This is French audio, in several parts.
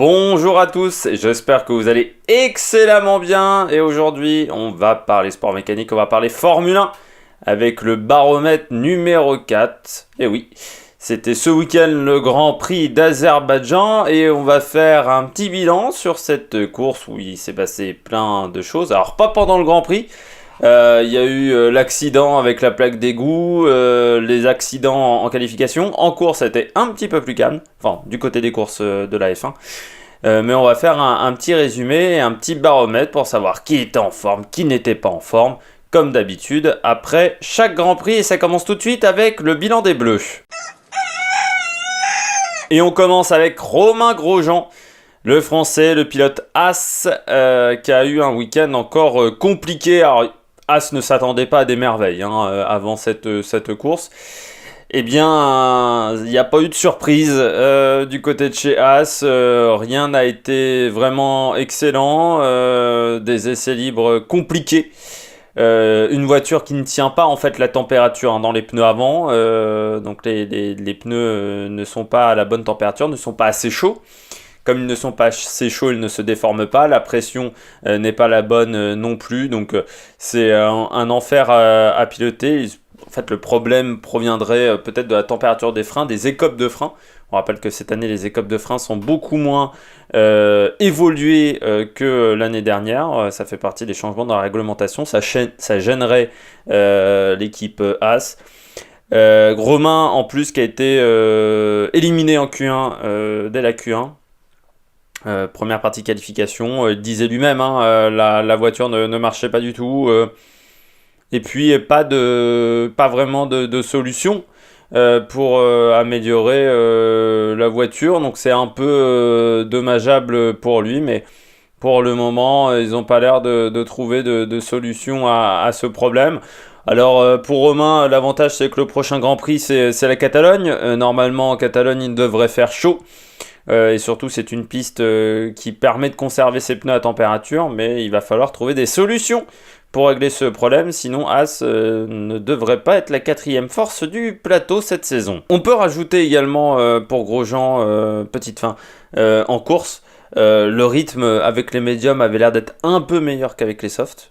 Bonjour à tous, j'espère que vous allez excellemment bien et aujourd'hui on va parler sport mécanique, on va parler Formule 1 avec le baromètre numéro 4. Et oui, c'était ce week-end le Grand Prix d'Azerbaïdjan et on va faire un petit bilan sur cette course où il s'est passé plein de choses. Alors pas pendant le Grand Prix. Il y a eu l'accident avec la plaque d'égout, les accidents en qualification. En course, c'était un petit peu plus calme, enfin du côté des courses de la F1. Mais on va faire un petit résumé, un petit baromètre pour savoir qui était en forme, qui n'était pas en forme, comme d'habitude, après chaque Grand Prix. Et ça commence tout de suite avec le bilan des Bleus. Et on commence avec Romain Grosjean, le Français, le pilote As, qui a eu un week-end encore compliqué. Alors, As ne s'attendait pas à des merveilles avant cette course. Eh bien, il n'y a pas eu de surprise du côté de chez As. Rien n'a été vraiment excellent. Des essais libres compliqués. Une voiture qui ne tient pas en fait la température dans les pneus avant. Donc les pneus ne sont pas à la bonne température, ne sont pas assez chauds. Comme ils ne sont pas assez chauds, ils ne se déforment pas. La pression n'est pas la bonne non plus. Donc c'est un enfer à piloter. En fait, le problème proviendrait peut-être de la température des freins, des écopes de freins. On rappelle que cette année, les écopes de freins sont beaucoup moins évoluées que l'année dernière. Ça fait partie des changements dans la réglementation. Ça gênerait l'équipe As. Romain, en plus, qui a été éliminé en Q1 dès la Q1. Première partie qualification, il disait lui-même, la voiture ne marchait pas du tout. Et puis pas vraiment de solution pour améliorer la voiture. Donc c'est un peu dommageable pour lui, mais pour le moment, ils n'ont pas l'air de trouver de solution à ce problème. Alors pour Romain, l'avantage c'est que le prochain Grand Prix c'est la Catalogne. Normalement en Catalogne il devrait faire chaud. Et surtout c'est une piste qui permet de conserver ses pneus à température, mais il va falloir trouver des solutions pour régler ce problème, sinon As ne devrait pas être la quatrième force du plateau cette saison. On peut rajouter également pour Grosjean, petite fin, en course, le rythme avec les médiums avait l'air d'être un peu meilleur qu'avec les softs.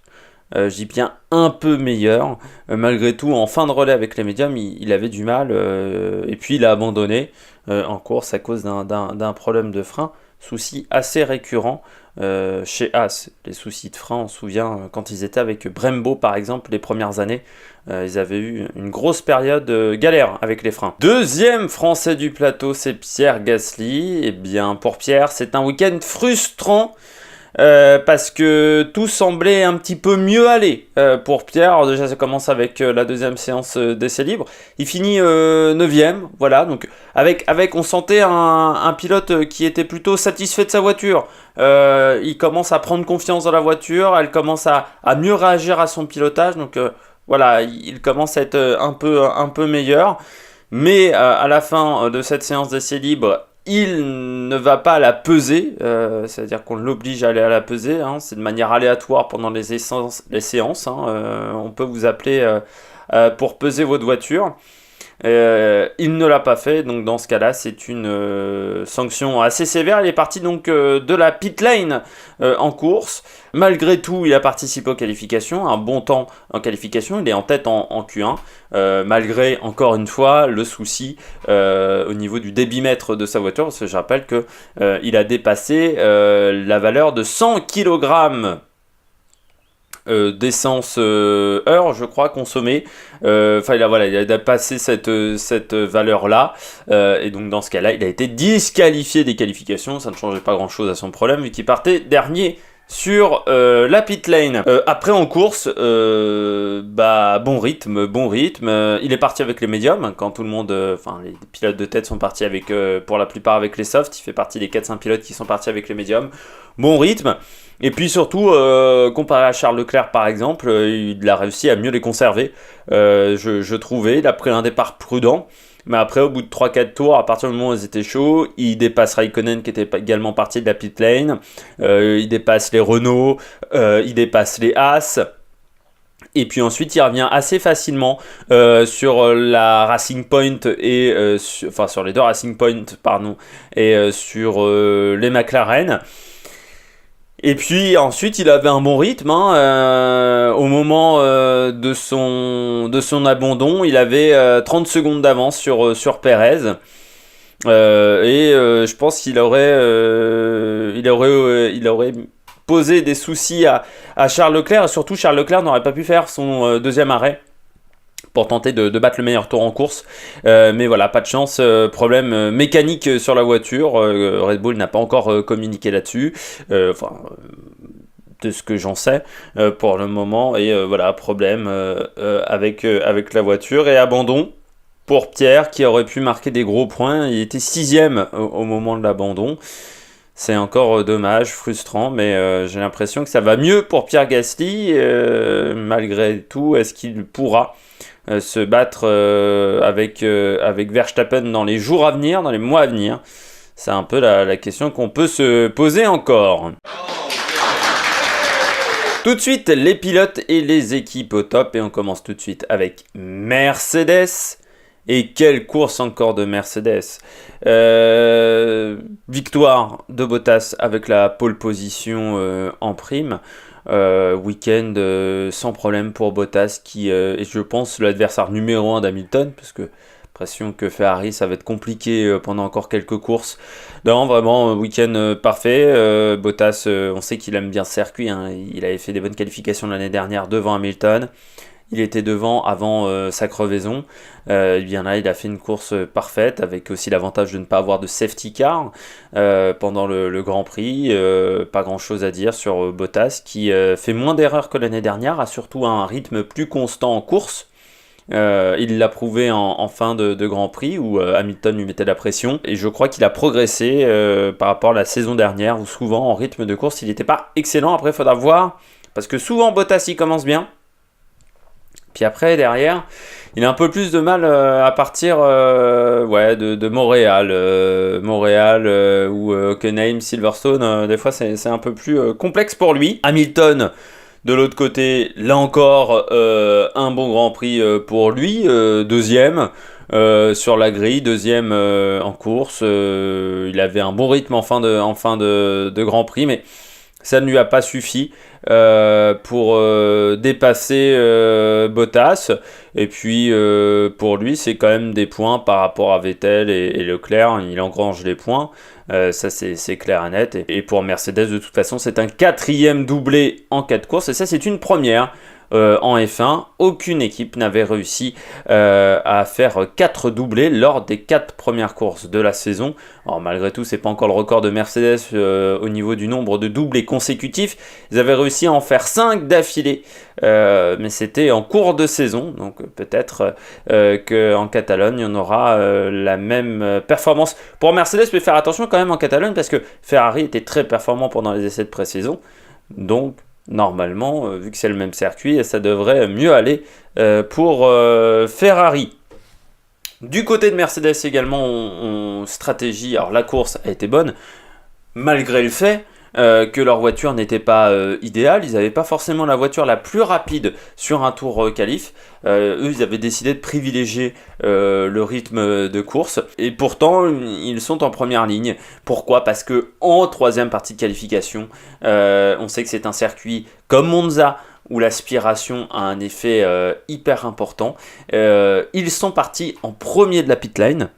Je dis bien un peu meilleur. Malgré tout, en fin de relais avec les médiums, il avait du mal. Et puis il a abandonné en course à cause d'un problème de frein. Souci assez récurrent chez As. Les soucis de frein, on se souvient quand ils étaient avec Brembo par exemple les premières années. Ils avaient eu une grosse période galère avec les freins. Deuxième Français du plateau, c'est Pierre Gasly. Et bien pour Pierre, c'est un week-end frustrant. Parce que tout semblait un petit peu mieux aller pour Pierre. Alors déjà ça commence avec la deuxième séance d'essai libre. Il finit 9ème, voilà. Donc avec on sentait un pilote qui était plutôt satisfait de sa voiture. Il commence à prendre confiance dans la voiture, elle commence à mieux réagir à son pilotage. Donc voilà, il commence à être un peu meilleur. Mais à la fin de cette séance d'essai libre, il ne va pas à la peser, c'est-à-dire qu'on l'oblige à aller à la peser, c'est de manière aléatoire pendant les séances, on peut vous appeler pour peser votre voiture. Il ne l'a pas fait, donc dans ce cas-là, c'est une sanction assez sévère. Il est parti donc de la pit lane en course. Malgré tout, il a participé aux qualifications, un bon temps en qualification. Il est en tête en Q1, malgré encore une fois le souci au niveau du débitmètre de sa voiture, parce que je rappelle que il a dépassé la valeur de 100 kg d'essence heure, je crois, consommée. Enfin, il a passé cette valeur-là. Et donc, dans ce cas-là, il a été disqualifié des qualifications. Ça ne changeait pas grand-chose à son problème, vu qu'il partait dernier sur la pit lane. Après, en course, bon rythme. Il est parti avec les médiums, quand tout le monde... les pilotes de tête sont partis avec, pour la plupart avec les softs. Il fait partie des 4-5 pilotes qui sont partis avec les médiums. Bon rythme. Et puis surtout, comparé à Charles Leclerc par exemple, il a réussi à mieux les conserver, je trouvais. Il a pris un départ prudent, mais après au bout de 3-4 tours, à partir du moment où ils étaient chauds, il dépasse Raikkonen qui était également parti de la pit lane, il dépasse les Renault, il dépasse les As, Et puis ensuite, il revient assez facilement sur la Racing Point et sur les deux Racing Point, pardon, et sur les McLaren. Et puis ensuite, il avait un bon rythme. Au moment de son abandon, il avait 30 secondes d'avance sur Perez. Je pense qu'il aurait posé des soucis à Charles Leclerc. Et surtout, Charles Leclerc n'aurait pas pu faire son deuxième arrêt pour tenter de battre le meilleur tour en course. Mais voilà, pas de chance, problème mécanique sur la voiture. Red Bull n'a pas encore communiqué là-dessus. De ce que j'en sais pour le moment. Et voilà, problème avec la voiture et abandon pour Pierre qui aurait pu marquer des gros points. Il était 6ème au moment de l'abandon. C'est encore dommage, frustrant, mais j'ai l'impression que ça va mieux pour Pierre Gasly. Malgré tout, est-ce qu'il pourra se battre avec Verstappen dans les jours à venir, dans les mois à venir? C'est un peu la question qu'on peut se poser encore. Tout de suite, les pilotes et les équipes au top. Et on commence tout de suite avec Mercedes. Et quelle course encore de Mercedes. Victoire de Bottas avec la pole position en prime. Week-end sans problème pour Bottas qui est, je pense, l'adversaire numéro 1 d'Hamilton, parce que l'impression que Ferrari ça va être compliqué pendant encore quelques courses. Non, vraiment week-end parfait. Bottas, on sait qu'il aime bien ce circuit, il avait fait des bonnes qualifications l'année dernière devant Hamilton. Il était devant avant sa crevaison. Et bien là, il a fait une course parfaite, avec aussi l'avantage de ne pas avoir de safety car pendant le Grand Prix. Pas grand-chose à dire sur Bottas, qui fait moins d'erreurs que l'année dernière, a surtout un rythme plus constant en course. Il l'a prouvé en fin de Grand Prix, où Hamilton lui mettait la pression. Et je crois qu'il a progressé par rapport à la saison dernière, où souvent, en rythme de course, il n'était pas excellent. Après, il faudra voir, parce que souvent, Bottas, il commence bien. Puis après, derrière, il a un peu plus de mal à partir de Montréal ou Hockenheim, Silverstone. Des fois, c'est un peu plus complexe pour lui. Hamilton, de l'autre côté, là encore, un bon Grand Prix pour lui. Deuxième sur la grille, deuxième en course. Il avait un bon rythme en fin de Grand Prix, mais ça ne lui a pas suffi pour dépasser Bottas. Et puis pour lui, c'est quand même des points par rapport à Vettel et Leclerc. Il engrange les points. Ça c'est clair et net. Et pour Mercedes, de toute façon, c'est un 4e doublé en 4 courses. Et ça, c'est une première. En F1, aucune équipe n'avait réussi à faire 4 doublés lors des 4 premières courses de la saison. Alors malgré tout, c'est pas encore le record de Mercedes au niveau du nombre de doublés consécutifs. Ils avaient réussi à en faire 5 d'affilée, mais c'était en cours de saison. Donc peut-être qu'en Catalogne, on aura la même performance. Pour Mercedes, mais faire attention quand même en Catalogne, parce que Ferrari était très performant pendant les essais de pré-saison. Donc normalement, vu que c'est le même circuit, ça devrait mieux aller pour Ferrari. Du côté de Mercedes également, stratégie. Alors la course a été bonne, malgré le fait que leur voiture n'était pas idéale. Ils n'avaient pas forcément la voiture la plus rapide sur un tour qualif. Eux, ils avaient décidé de privilégier le rythme de course. Et pourtant, ils sont en première ligne. Pourquoi ? Parce que en 3e partie de qualification, on sait que c'est un circuit comme Monza, où l'aspiration a un effet hyper important. Ils sont partis en premier de la pit lane.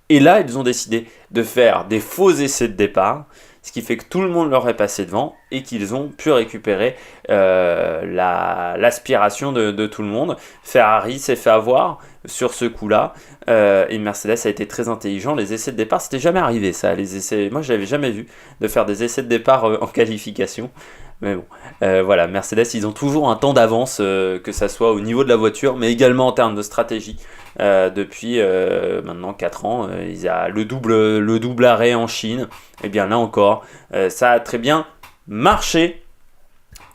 Et là, ils ont décidé de faire des faux essais de départ, ce qui fait que tout le monde leur est passé devant et qu'ils ont pu récupérer l'aspiration de tout le monde. Ferrari s'est fait avoir sur ce coup-là et Mercedes a été très intelligent. Les essais de départ, c'était jamais arrivé ça. Moi, je l'avais jamais vu de faire des essais de départ en qualification. Mais bon, voilà, Mercedes, ils ont toujours un temps d'avance, que ça soit au niveau de la voiture, mais également en termes de stratégie. Depuis maintenant 4 ans, il y a le double arrêt en Chine. Et bien là encore, ça a très bien marché.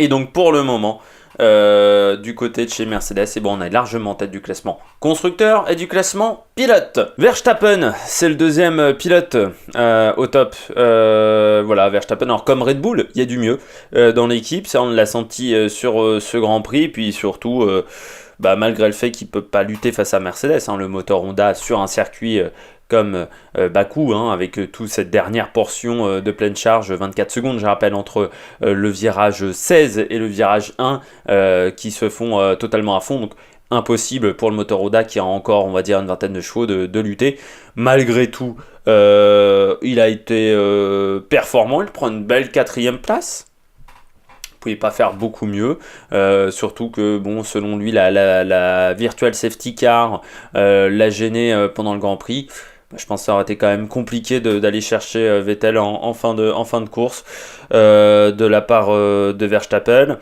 Et donc pour le moment, Du côté de chez Mercedes, et bon, on est largement en tête du classement constructeur et du classement pilote. Verstappen, c'est le deuxième pilote au top. Voilà, Verstappen, alors comme Red Bull, il y a du mieux dans l'équipe, ça on l'a senti sur ce Grand Prix, puis surtout malgré le fait qu'il ne peut pas lutter face à Mercedes, hein, le moteur Honda sur un circuit comme Bakou, hein, avec toute cette dernière portion de pleine charge, 24 secondes, je rappelle, entre le virage 16 et le virage 1 qui se font totalement à fond, donc impossible pour le moteur Honda qui a encore, on va dire, une vingtaine de chevaux de lutter. Malgré tout, il a été performant, il prend une belle 4e place. Pouvait pas faire beaucoup mieux, surtout que bon, selon lui la virtual safety car l'a gêné pendant le Grand Prix. Je pense que ça aurait été quand même compliqué d'aller chercher Vettel en fin de course de la part de Verstappen.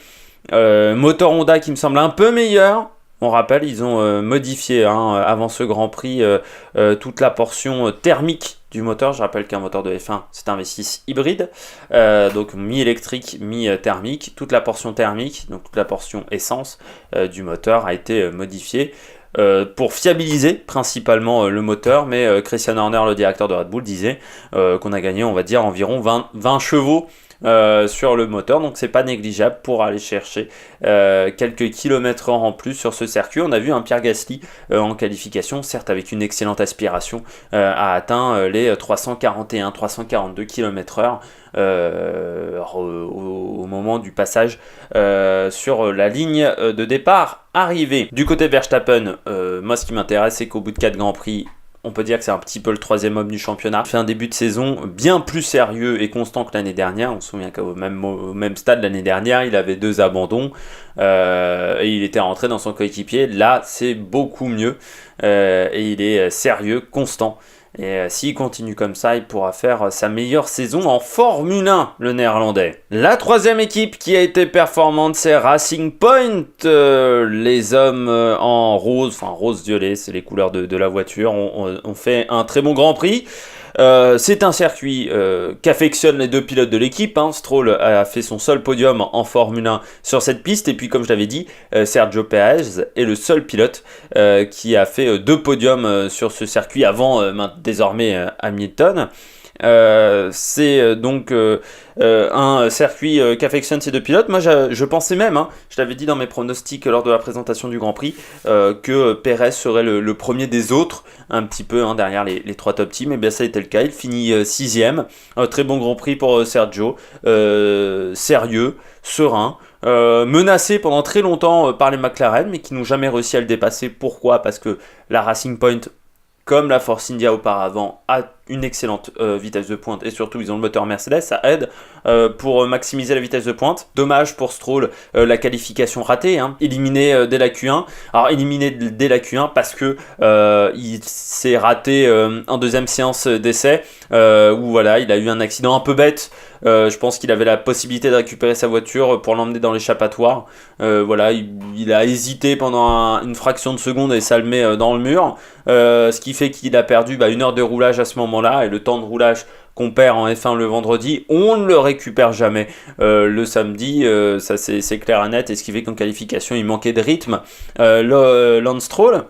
Moteur Honda qui me semble un peu meilleur. On rappelle, ils ont modifié avant ce Grand Prix toute la portion thermique du moteur. Je rappelle qu'un moteur de F1, c'est un V6 hybride, donc mi-électrique, mi-thermique. Toute la portion thermique, donc toute la portion essence du moteur a été modifiée pour fiabiliser principalement le moteur. Mais Christian Horner, le directeur de Red Bull, disait qu'on a gagné, on va dire, environ 20 chevaux sur le moteur, donc c'est pas négligeable pour aller chercher quelques kilomètres en plus sur ce circuit. On a vu un Pierre Gasly en qualification, certes avec une excellente aspiration, a atteint les 341-342 km/h au moment du passage sur la ligne de départ arrivée. Du côté de Verstappen, moi ce qui m'intéresse, c'est qu'au bout de 4 Grands Prix, on peut dire que c'est un petit peu le 3e homme du championnat. Il fait un début de saison bien plus sérieux et constant que l'année dernière. On se souvient qu'au même stade l'année dernière, il avait 2 abandons et il était rentré dans son coéquipier. Là, c'est beaucoup mieux et il est sérieux, constant. Et s'il continue comme ça, il pourra faire sa meilleure saison en Formule 1, le néerlandais. La 3e équipe qui a été performante, c'est Racing Point. Les hommes en rose, enfin rose-violet, c'est les couleurs de la voiture, ont fait un très bon Grand Prix. C'est un circuit qu'affectionnent les 2 pilotes de l'équipe. Stroll a fait son seul podium en Formule 1 sur cette piste. Et puis, comme je l'avais dit, Sergio Pérez est le seul pilote qui a fait 2 podiums sur ce circuit avant désormais Hamilton. C'est donc un circuit qu'affectionnent ces 2 pilotes. Moi je pensais même, je l'avais dit dans mes pronostics lors de la présentation du Grand Prix, que Pérez serait le premier des autres, un petit peu derrière les 3 top teams. Et bien ça a été le cas, il finit 6ème. Très bon Grand Prix pour Sergio, sérieux, serein, menacé pendant très longtemps par les McLaren, mais qui n'ont jamais réussi à le dépasser. Pourquoi ? Parce que la Racing Point, comme la Force India auparavant, a une excellente vitesse de pointe, et surtout ils ont le moteur Mercedes, ça aide pour maximiser la vitesse de pointe. Dommage pour Stroll, la qualification ratée, éliminé dès la Q1. Alors éliminé dès la Q1 parce que il s'est raté en 2e séance d'essai, où voilà, il a eu un accident un peu bête. Je pense qu'il avait la possibilité de récupérer sa voiture pour l'emmener dans l'échappatoire. Voilà, il a hésité pendant une fraction de seconde et ça le met dans le mur. Ce qui fait qu'il a perdu 1 heure de roulage à ce moment-là, et le temps de roulage qu'on perd en F1 le vendredi, on ne le récupère jamais le samedi, ça c'est clair et net, et ce qui fait qu'en qualification il manquait de rythme. Lance Stroll,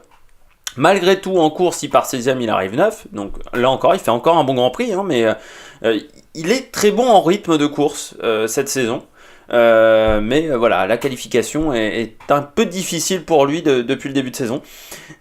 malgré tout en course il part 16ème, il arrive 9, donc là encore il fait encore un bon Grand Prix, mais il est très bon en rythme de course cette saison. Mais voilà, la qualification est un peu difficile pour lui depuis le début de saison.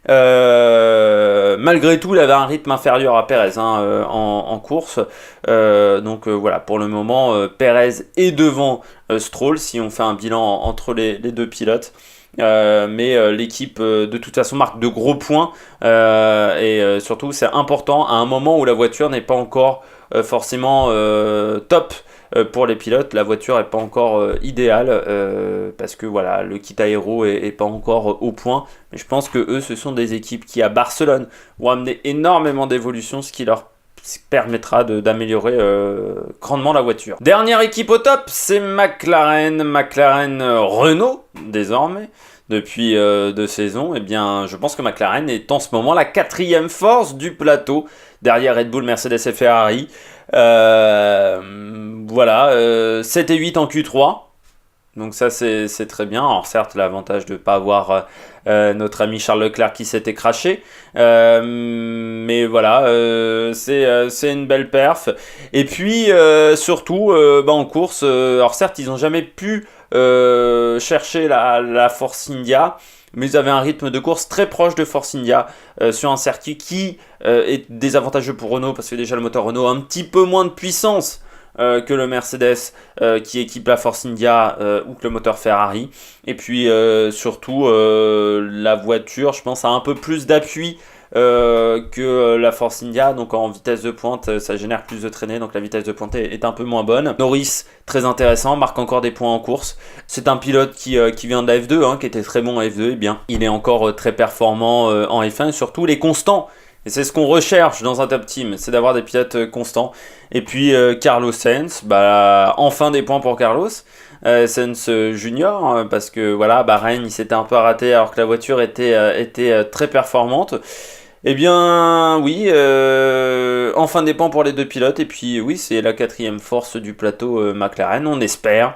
Malgré tout, il avait un rythme inférieur à Pérez en course. Donc voilà, pour le moment, Pérez est devant Stroll si on fait un bilan entre les 2 pilotes. Mais l'équipe de toute façon marque de gros points et surtout c'est important à un moment où la voiture n'est pas encore forcément top. Pour les pilotes, la voiture n'est pas encore idéale parce que voilà, le kit aéro est pas encore au point. Mais je pense que eux, ce sont des équipes qui à Barcelone vont amener énormément d'évolution, ce qui leur permettra d'améliorer grandement la voiture. Dernière équipe au top, c'est McLaren Renault désormais. Depuis 2 saisons, eh bien, je pense que McLaren est en ce moment la 4e force du plateau, derrière Red Bull, Mercedes et Ferrari. Voilà, 7 et 8 en Q3. Donc ça c'est très bien. Alors certes l'avantage de ne pas avoir notre ami Charles Leclerc qui s'était craché. Mais voilà, c'est une belle perf. Et puis surtout en course, alors certes ils n'ont jamais pu chercher la Force India. Mais ils avaient un rythme de course très proche de Force India sur un circuit qui est désavantageux pour Renault parce que déjà le moteur Renault a un petit peu moins de puissance que le Mercedes qui équipe la Force India ou que le moteur Ferrari. Et puis surtout la voiture, je pense, a un peu plus d'appui que la Force India, donc en vitesse de pointe ça génère plus de traînée, donc la vitesse de pointe est un peu moins bonne. Norris, très intéressant, marque encore des points en course. C'est un pilote qui vient de la F2, qui était très bon en F2, et bien il est encore très performant en F1 et surtout il est constant. Et c'est ce qu'on recherche dans un top team, c'est d'avoir des pilotes constants. Et puis Carlos Sainz, enfin des points pour Carlos. Sainz Junior, parce que voilà, Bahreïn il s'était un peu raté alors que la voiture était très performante. Eh bien oui, enfin des points pour les deux pilotes. Et puis oui, c'est la quatrième force du plateau McLaren, on espère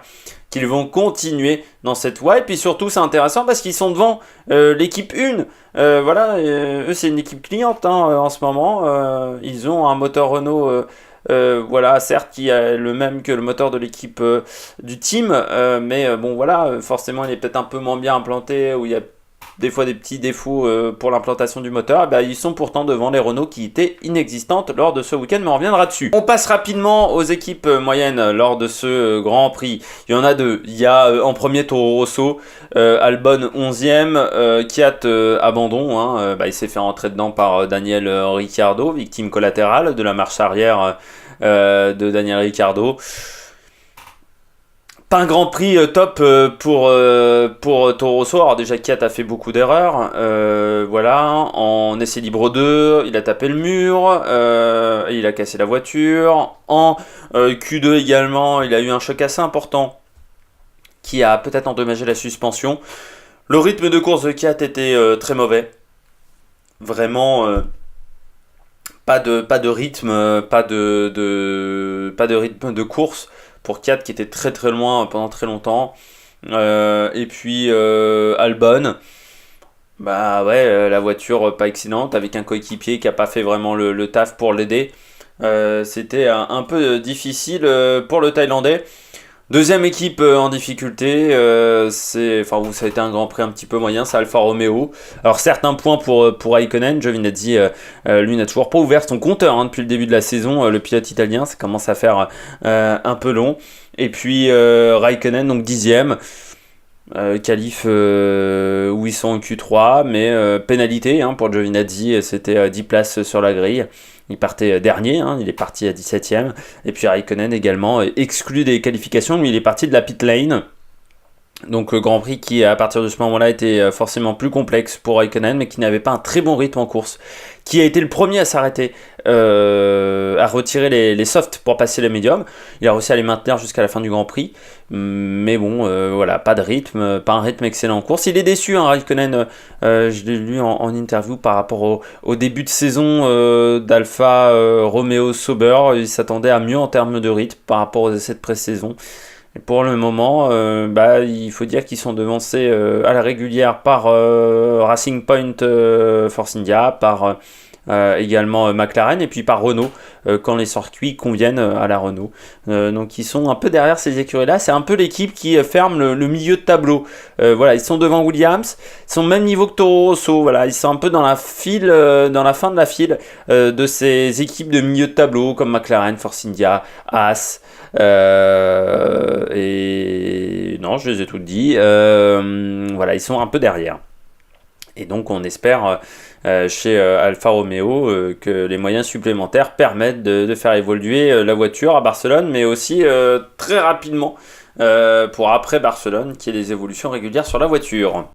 qu'ils vont continuer dans cette voie. Et puis surtout, c'est intéressant parce qu'ils sont devant l'équipe 1. Voilà, eux, c'est une équipe cliente en ce moment. Ils ont un moteur Renault, voilà, certes, qui est le même que le moteur de l'équipe du team. Mais bon, voilà, forcément, il est peut-être un peu moins bien implanté, où il y a des fois des petits défauts pour l'implantation du moteur. Ils sont pourtant devant les Renault qui étaient inexistantes lors de ce week-end, mais on reviendra dessus. On passe rapidement aux équipes moyennes lors de ce Grand Prix. Il y en a deux. Il y a en premier Toro Rosso, Albon 11e, Kvyat abandon. Il s'est fait rentrer dedans par Daniel Ricciardo, victime collatérale de la marche arrière de Daniel Ricciardo. Pas un Grand Prix top pour Toro Rosso. Alors déjà Kvyat a fait beaucoup d'erreurs. Voilà, en essai libre 2, il a tapé le mur, il a cassé la voiture. En Q2 également, il a eu un choc assez important qui a peut-être endommagé la suspension. Le rythme de course de Kvyat était très mauvais. Vraiment pas de rythme, pas de rythme de course pour Kvyat qui était très très loin pendant très longtemps. Et puis Albon, la voiture pas excellente avec un coéquipier qui a pas fait vraiment le taf pour l'aider. C'était un peu difficile pour le Thaïlandais. Deuxième équipe en difficulté, ça a été un Grand Prix un petit peu moyen, c'est Alfa Romeo. Alors certains points pour Raikkonen, Giovinazzi, lui n'a toujours pas ouvert son compteur depuis le début de la saison, le pilote italien, ça commence à faire un peu long. Et puis Raikkonen, donc 10e, qualif où ils sont en Q3, mais pénalité pour Giovinazzi, c'était 10 places sur la grille. Il partait dernier, il est parti à 17ème. Et puis Raikkonen également exclu des qualifications. Lui, il est parti de la pit lane. Donc Grand Prix qui, à partir de ce moment-là, était forcément plus complexe pour Raikkonen, mais qui n'avait pas un très bon rythme en course. Qui a été le premier à s'arrêter, à retirer les softs pour passer les médiums. Il a réussi à les maintenir jusqu'à la fin du Grand Prix. Mais bon, pas de rythme, pas un rythme excellent en course. Il est déçu, Raikkonen. Je l'ai lu en interview par rapport au début de saison d'Alfa Romeo Sauber. Il s'attendait à mieux en termes de rythme par rapport aux essais de pré-saison. Et pour le moment, il faut dire qu'ils sont devancés à la régulière par Racing Point Force India, par également McLaren et puis par Renault quand les circuits conviennent à la Renault. Donc ils sont un peu derrière ces écuries-là. C'est un peu l'équipe qui ferme le milieu de tableau. Ils sont devant Williams, ils sont au même niveau que Toro Rosso. Voilà, ils sont un peu dans la fin de la file de ces équipes de milieu de tableau comme McLaren, Force India, Haas. Et non, je les ai toutes dit. Ils sont un peu derrière. Et donc on espère chez Alfa Romeo que les moyens supplémentaires permettent de faire évoluer la voiture à Barcelone, mais aussi très rapidement pour après Barcelone, qu'il y ait des évolutions régulières sur la voiture.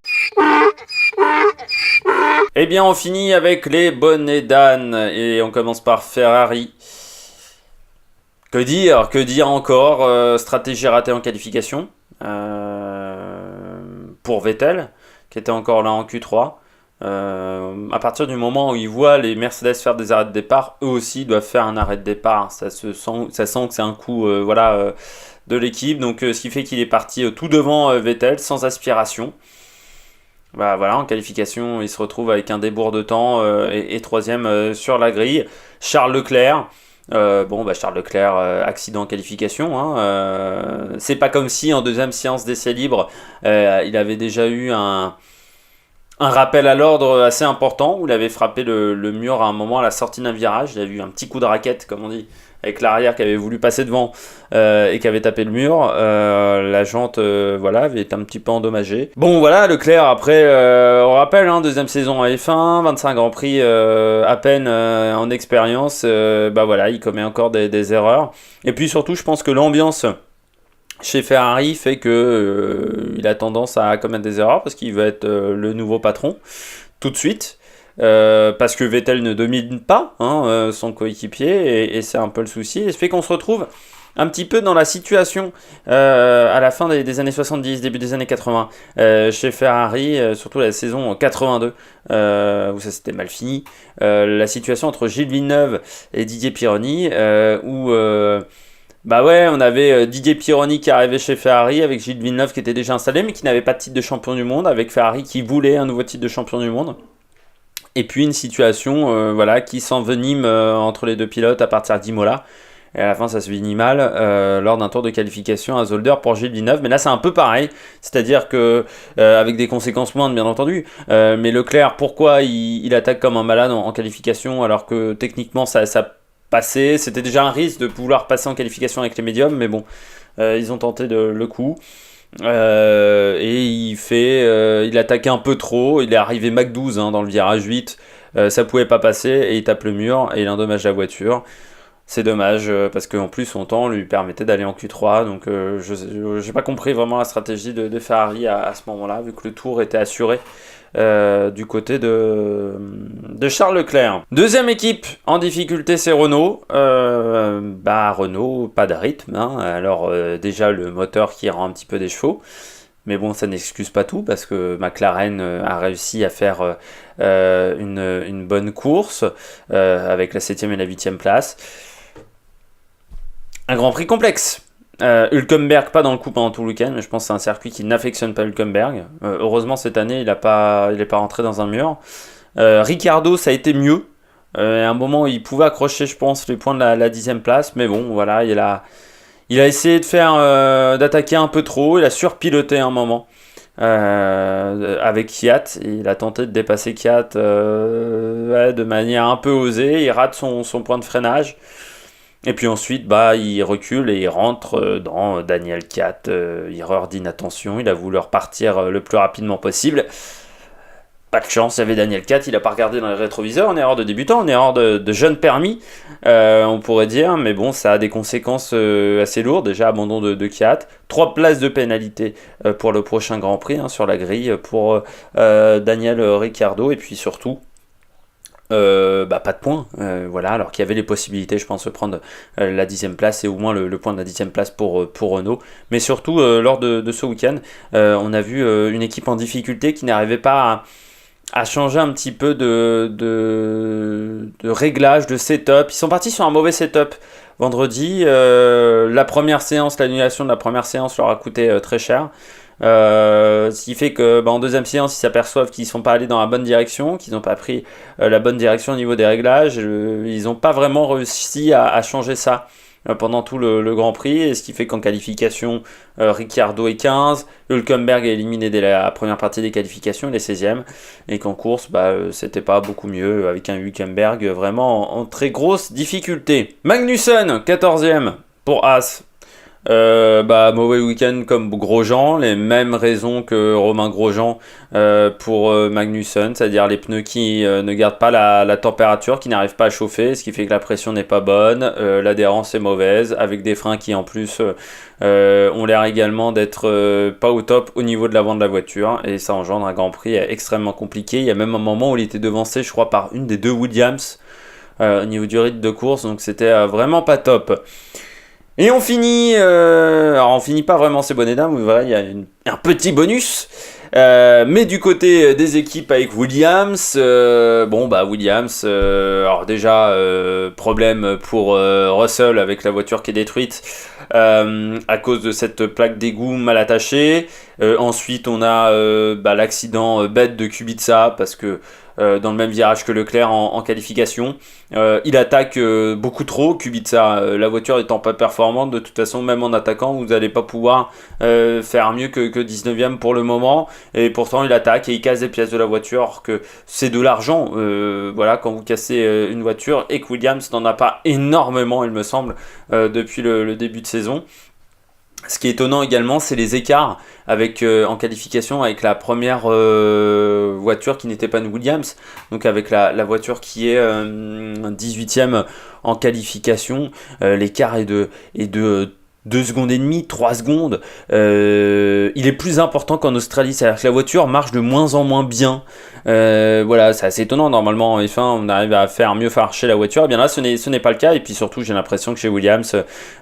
Eh bien on finit avec les bonnets d'âne et on commence par Ferrari. Que dire encore, stratégie ratée en qualification pour Vettel, qui était encore là en Q3. À partir du moment où ils voient les Mercedes faire des arrêts de départ, eux aussi doivent faire un arrêt de départ. Ça sent que c'est un coup de l'équipe. Donc ce qui fait qu'il est parti tout devant Vettel, sans aspiration. Bah voilà, en qualification, il se retrouve avec un débours de temps et troisième sur la grille. Charles Leclerc. Charles Leclerc, accident en qualification. Hein, c'est pas comme si en deuxième séance d'essai libre, il avait déjà eu un rappel à l'ordre assez important où il avait frappé le mur à un moment à la sortie d'un virage. Il a eu un petit coup de raquette, comme on dit, avec l'arrière qui avait voulu passer devant et qui avait tapé le mur. La jante avait été un petit peu endommagée. Bon voilà, Leclerc après, on rappelle, deuxième saison en F1, 25 Grands Prix à peine en expérience. Il commet encore des erreurs. Et puis surtout, je pense que l'ambiance chez Ferrari fait que il a tendance à commettre des erreurs parce qu'il veut être le nouveau patron tout de suite. Parce que Vettel ne domine pas son coéquipier et c'est un peu le souci. Et ça fait qu'on se retrouve un petit peu dans la situation à la fin des années 70, début des années 80 chez Ferrari, surtout la saison 82 où ça s'était mal fini. La situation entre Gilles Villeneuve et Didier Pironi où on avait Didier Pironi qui arrivait chez Ferrari avec Gilles Villeneuve qui était déjà installé mais qui n'avait pas de titre de champion du monde, avec Ferrari qui voulait un nouveau titre de champion du monde. Et puis une situation qui s'envenime entre les deux pilotes à partir d'Imola. Et à la fin, ça se finit mal lors d'un tour de qualification à Zolder pour Gilles Villeneuve. Mais là, c'est un peu pareil. C'est-à-dire que, avec des conséquences moindres, bien entendu. Mais Leclerc, pourquoi il attaque comme un malade en qualification alors que techniquement, ça passait. C'était déjà un risque de pouvoir passer en qualification avec les médiums. Mais bon, ils ont tenté le coup. Et il attaquait un peu trop, il est arrivé Mach 12 dans le virage 8, ça pouvait pas passer et il tape le mur et il endommage la voiture. C'est dommage parce qu'en plus son temps lui permettait d'aller en Q3, donc j'ai pas compris vraiment la stratégie de Ferrari à ce moment-là, vu que le tour était assuré du côté de Charles Leclerc. Deuxième équipe en difficulté, c'est Renault. Renault, pas de rythme. Alors déjà le moteur qui rend un petit peu des chevaux. Mais bon, ça n'excuse pas tout parce que McLaren a réussi à faire une bonne course avec la 7e et la 8e place. Un Grand Prix complexe. Hülkenberg pas dans le coup pendant tout le week-end, mais je pense que c'est un circuit qui n'affectionne pas Hülkenberg. Heureusement cette année il est pas rentré dans un mur. Ricciardo ça a été mieux. À un moment il pouvait accrocher je pense les points de la 10e place, mais bon voilà il a essayé de faire d'attaquer un peu trop, il a surpiloté un moment avec Kvyat, il a tenté de dépasser Kvyat de manière un peu osée, il rate son point de freinage. Et puis ensuite, il recule et il rentre dans Daniel Kvyat, erreur d'inattention, il a voulu repartir le plus rapidement possible. Pas de chance, il y avait Daniel Kvyat, il n'a pas regardé dans les rétroviseurs, en erreur de débutant, en erreur de jeune permis, on pourrait dire, mais bon, ça a des conséquences assez lourdes, déjà abandon de Kvyat, 3 places de pénalité pour le prochain Grand Prix sur la grille pour Daniel Ricciardo, et puis surtout, pas de points, alors qu'il y avait les possibilités je pense de prendre la 10e place et au moins le point de la 10e place pour Renault, mais surtout lors de ce week-end on a vu une équipe en difficulté qui n'arrivait pas à changer un petit peu de réglage, de setup. Ils sont partis sur un mauvais setup vendredi, l'annulation de la première séance leur a coûté très cher. Ce qui fait que en deuxième séance ils s'aperçoivent qu'ils ne sont pas allés dans la bonne direction, qu'ils n'ont pas pris la bonne direction au niveau des réglages, ils n'ont pas vraiment réussi à changer ça pendant tout le Grand Prix, et ce qui fait qu'en qualification Ricciardo est 15, Hülkenberg est éliminé dès la première partie des qualifications, il est 16e, et qu'en course c'était pas beaucoup mieux avec un Hülkenberg vraiment en très grosse difficulté. Magnussen 14e pour Haas. Mauvais week-end comme Grosjean, les mêmes raisons que Romain Grosjean pour Magnussen, c'est-à-dire les pneus qui ne gardent pas la température, qui n'arrivent pas à chauffer, ce qui fait que la pression n'est pas bonne, l'adhérence est mauvaise, avec des freins qui en plus ont l'air également d'être pas au top au niveau de l'avant de la voiture, et ça engendre un Grand Prix extrêmement compliqué. Il y a même un moment où il était devancé je crois par une des deux Williams au niveau du rythme de course, donc c'était vraiment pas top. Et on finit, alors on finit pas vraiment ces bonnets dames, mais voilà, il y a un petit bonus Mais du côté des équipes avec Williams, Williams, alors déjà problème pour Russell avec la voiture qui est détruite à cause de cette plaque d'égout mal attachée. Ensuite on a l'accident bête de Kubica parce que dans le même virage que Leclerc en qualification. Il attaque beaucoup trop, Kubica. La voiture étant pas performante, de toute façon, même en attaquant, vous n'allez pas pouvoir faire mieux que 19ème pour le moment. Et pourtant, il attaque et il casse des pièces de la voiture, alors que c'est de l'argent. Quand vous cassez une voiture, et que Williams n'en a pas énormément, il me semble, depuis le début de saison. Ce qui est étonnant également, c'est les écarts en qualification avec la première voiture qui n'était pas une Williams, donc avec la voiture qui est 18ème en qualification. L'écart est de 2 secondes et demie, 3 secondes. Il est plus important qu'en Australie, c'est-à-dire que la voiture marche de moins en moins bien. C'est assez étonnant. Normalement, en F1, on arrive à faire mieux marcher la voiture. Et bien là, ce n'est pas le cas. Et puis surtout, j'ai l'impression que chez Williams,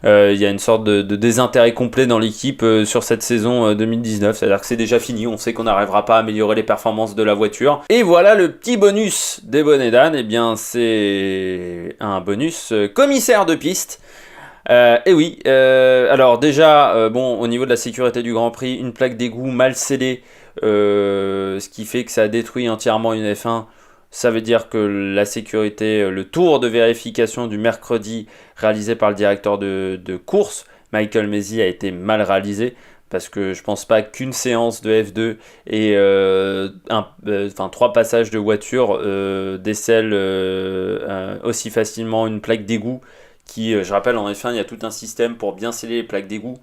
il y a une sorte de désintérêt complet dans l'équipe sur cette saison 2019. C'est-à-dire que c'est déjà fini. On sait qu'on n'arrivera pas à améliorer les performances de la voiture. Et voilà le petit bonus des bonnets d'âne. Eh bien, c'est un bonus commissaire de piste. Alors déjà, au niveau de la sécurité du Grand Prix, une plaque d'égout mal scellée, ce qui fait que ça a détruit entièrement une F1. Ça veut dire que la sécurité, le tour de vérification du mercredi réalisé par le directeur de course, Michael Maizy, a été mal réalisé. Parce que je pense pas qu'une séance de F2 et 3 passages de voiture décèlent aussi facilement une plaque d'égout. Qui, je rappelle, en F1, il y a tout un système pour bien sceller les plaques d'égout.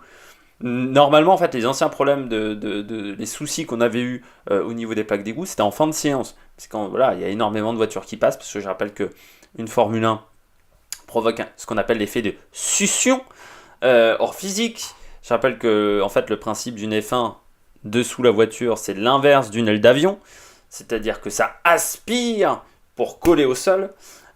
Normalement, en fait, les anciens problèmes, les soucis qu'on avait eu au niveau des plaques d'égout, c'était en fin de séance. C'est quand il y a énormément de voitures qui passent, parce que je rappelle qu'une Formule 1 provoque ce qu'on appelle l'effet de succion hors physique. Je rappelle que en fait, le principe d'une F1 dessous la voiture, c'est l'inverse d'une aile d'avion. C'est-à-dire que ça aspire pour coller au sol.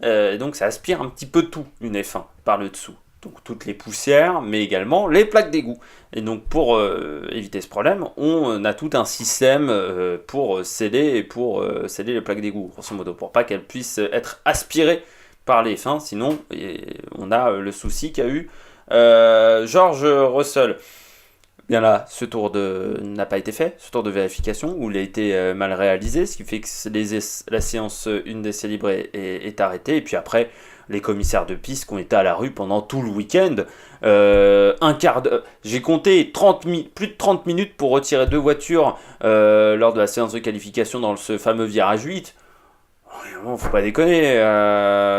Et donc ça aspire un petit peu tout, une F1, par le dessous. Donc toutes les poussières, mais également les plaques d'égout. Et donc pour éviter ce problème, on a tout un système pour sceller les plaques d'égout, grosso modo, pour pas qu'elles puissent être aspirées par les F1, sinon on a le souci qu'a eu George Russell. Bien là, ce tour n'a pas été fait, ce tour de vérification, où il a été mal réalisé, ce qui fait que la séance 1 d'essai libre est arrêtée, et puis après, les commissaires de piste qui ont été à la rue pendant tout le week-end, j'ai compté plus de 30 minutes pour retirer 2 voitures lors de la séance de qualification dans ce fameux virage 8. Bon, faut pas déconner,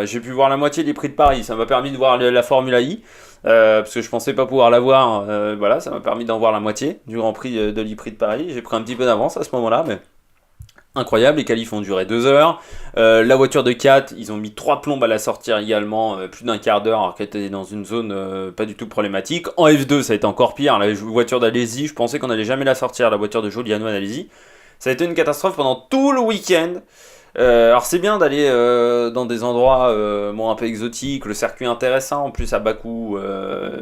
j'ai pu voir la moitié des prix de Paris, ça m'a permis de voir la Formule I, parce que je pensais pas pouvoir la voir, ça m'a permis d'en voir la moitié du Grand Prix de l'E-Prix de Paris, j'ai pris un petit peu d'avance à ce moment-là, mais incroyable, les qualifs ont duré 2 heures, la voiture de 4, ils ont mis 3 plombes à la sortir également, plus d'un quart d'heure, alors qu'elle était dans une zone pas du tout problématique. En F2, ça a été encore pire, la voiture d'Alesi, je pensais qu'on allait jamais la sortir, la voiture de Giuliano Alesi, ça a été une catastrophe pendant tout le week-end. Alors c'est bien d'aller dans des endroits un peu exotiques, le circuit intéressant en plus à Bakou,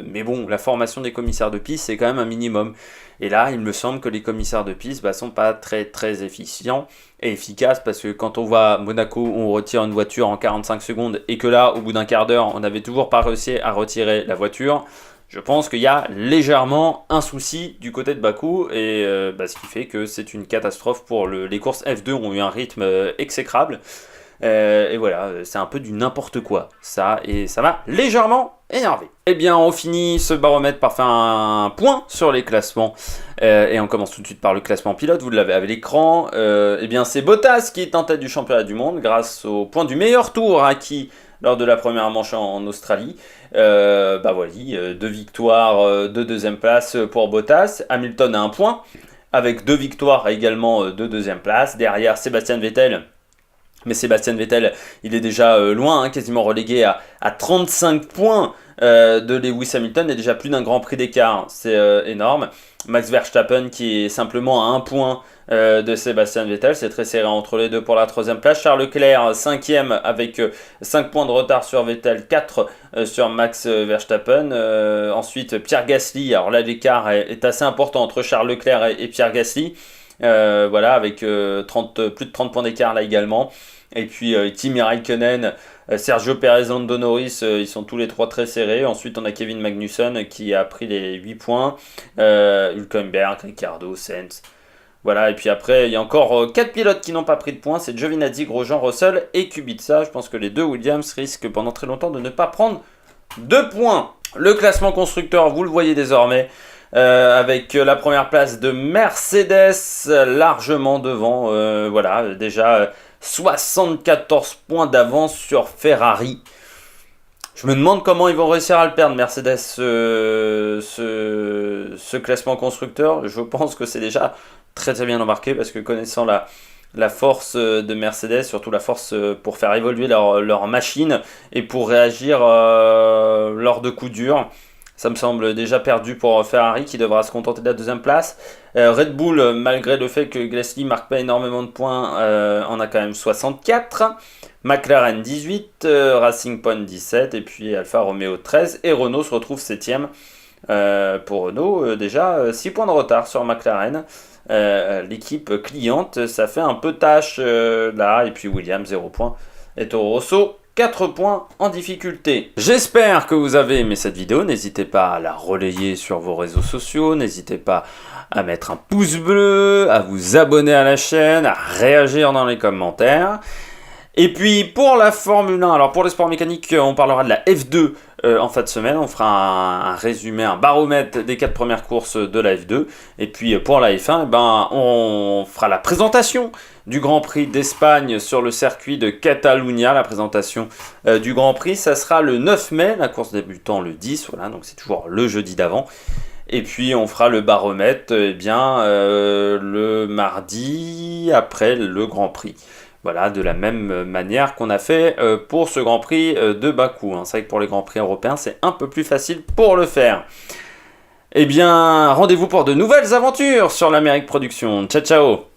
mais bon, la formation des commissaires de piste c'est quand même un minimum. Et là, il me semble que les commissaires de piste sont pas très très efficients et efficaces, parce que quand on voit Monaco, on retire une voiture en 45 secondes et que là, au bout d'un quart d'heure, on n'avait toujours pas réussi à retirer la voiture. Je pense qu'il y a légèrement un souci du côté de Bakou, et ce qui fait que c'est une catastrophe pour les courses F2 ont eu un rythme exécrable. Et voilà, c'est un peu du n'importe quoi, ça, et ça m'a légèrement énervé. Eh bien, on finit ce baromètre par faire un point sur les classements, et on commence tout de suite par le classement pilote, vous l'avez à l'écran. Eh bien, c'est Bottas qui est en tête du championnat du monde, grâce au point du meilleur tour acquis lors de la première manche en Australie. 2 victoires, 2 deuxième place pour Bottas. Hamilton a 1 point, avec 2 victoires également de deuxième place. Derrière, Sébastien Vettel. Mais Sébastien Vettel, il est déjà loin, quasiment relégué à 35 points de Lewis Hamilton, et déjà plus d'un Grand Prix d'écart, c'est énorme. Max Verstappen qui est simplement à 1 point de Sébastien Vettel, c'est très serré entre les deux pour la 3e place. Charles Leclerc 5e avec 5 points de retard sur Vettel, 4 sur Max Verstappen. Ensuite Pierre Gasly, alors là l'écart est assez important entre Charles Leclerc et Pierre Gasly. Voilà, avec plus de 30 points d'écart là également. Et puis Kimi Raikkonen, Sergio Perez, Lando Norris, ils sont tous les trois très serrés. Ensuite, on a Kevin Magnussen qui a pris les 8 points. Hülkenberg, Ricciardo, Sainz. Voilà, et puis après, il y a encore 4 pilotes qui n'ont pas pris de points. C'est Giovinazzi, Grosjean, Russell et Kubica. Je pense que les deux Williams risquent pendant très longtemps de ne pas prendre de points. Le classement constructeur, vous le voyez désormais. Avec la première place de Mercedes largement devant, voilà, déjà 74 points d'avance sur Ferrari. Je me demande comment ils vont réussir à le perdre, Mercedes, ce classement constructeur. Je pense que c'est déjà très très bien embarqué parce que connaissant la force de Mercedes, surtout la force pour faire évoluer leur machine et pour réagir lors de coups durs, ça me semble déjà perdu pour Ferrari qui devra se contenter de la deuxième place. Red Bull, malgré le fait que Gasly marque pas énormément de points, en a quand même 64. McLaren 18, Racing Point 17 et puis Alfa Romeo 13. Et Renault se retrouve 7ème. Pour Renault, déjà 6 points de retard sur McLaren. L'équipe cliente, ça fait un peu tâche là. Et puis Williams 0 points. Et Toro Rosso 4 points en difficulté. J'espère que vous avez aimé cette vidéo. N'hésitez pas à la relayer sur vos réseaux sociaux. N'hésitez pas à mettre un pouce bleu, à vous abonner à la chaîne, à réagir dans les commentaires. Et puis pour la Formule 1, alors pour le sport mécanique, on parlera de la F2 en fin de semaine. On fera un résumé, un baromètre des 4 premières courses de la F2. Et puis pour la F1, on fera la présentation du Grand Prix d'Espagne sur le circuit de Catalunya. La présentation du Grand Prix, ça sera le 9 mai, la course débutant le 10, voilà, donc c'est toujours le jeudi d'avant. Et puis on fera le baromètre le mardi après le Grand Prix. Voilà, de la même manière qu'on a fait pour ce Grand Prix de Bakou. C'est vrai que pour les Grands Prix européens, c'est un peu plus facile pour le faire. Eh bien, rendez-vous pour de nouvelles aventures sur l'Amérique Production. Ciao, ciao!